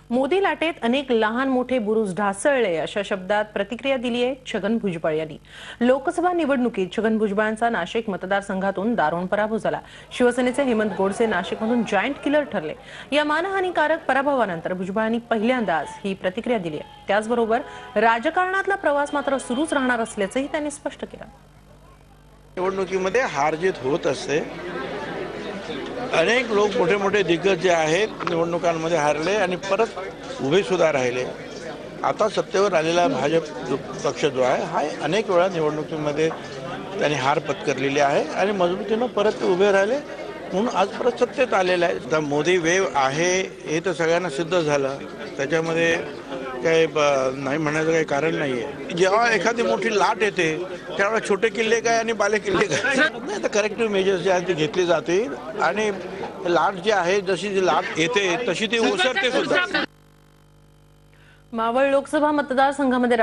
मोदी लाटेत अनेक लहान मोठे बुरुज ढासळले अशा शब्दात प्रतिक्रिया दिली आहे छगन भुजबळ यांनी। लोकसभा निवडणुकीत छगन भुजबळांचा नाशिक मतदारसंघातून दारुण पराभव झाला। शिवसेनेचे हेमंत गोडसे नाशिकमधून जॉईंट किलर ठरले। या मानहानीकारक पराभवानंतर भुजबळांनी पहिल्यांदाच ही प्रतिक्रिया दिली आहे। त्याचबरोबर राजकारणातला प्रवास मात्र सुरूच राहणार असल्याचंही त्यांनी स्पष्ट केलं। निवडणुकीमध्ये हार जीत होत असते। अनेक लोक मोठे मोठे दिग्गज जे आहेत निवडणुकांमध्ये हारले आणि परत उभे सुद्धा राहिले। आता सत्तेवर आलेला भाजप पक्ष जो आहे हा अनेक वेळा निवडणुकीमध्ये त्यांनी हार पत्करलेली आहे आणि मजबूतीनं परत उभे राहिले म्हणून आज परत सत्तेत आलेला आहे। आता मोदी वेव आहे हे तर सगळ्यांना सिद्ध झालं, त्याच्यामध्ये काही नाही म्हणायचं काही कारण नाही आहे। जेव्हा एखादी मोठी लाट येते त्यावेळेला छोटे किल्ले काय आणि बाले किल्ले काय नाही, तर करेक्टिव्ह मेजर्स जे आहेत ते घेतले जातील आणि लाट जी आहे जशी जी लाट येते तशी ती ओसरते सुद्धा। मावळ लोकसभा मतदारसंघामध्ये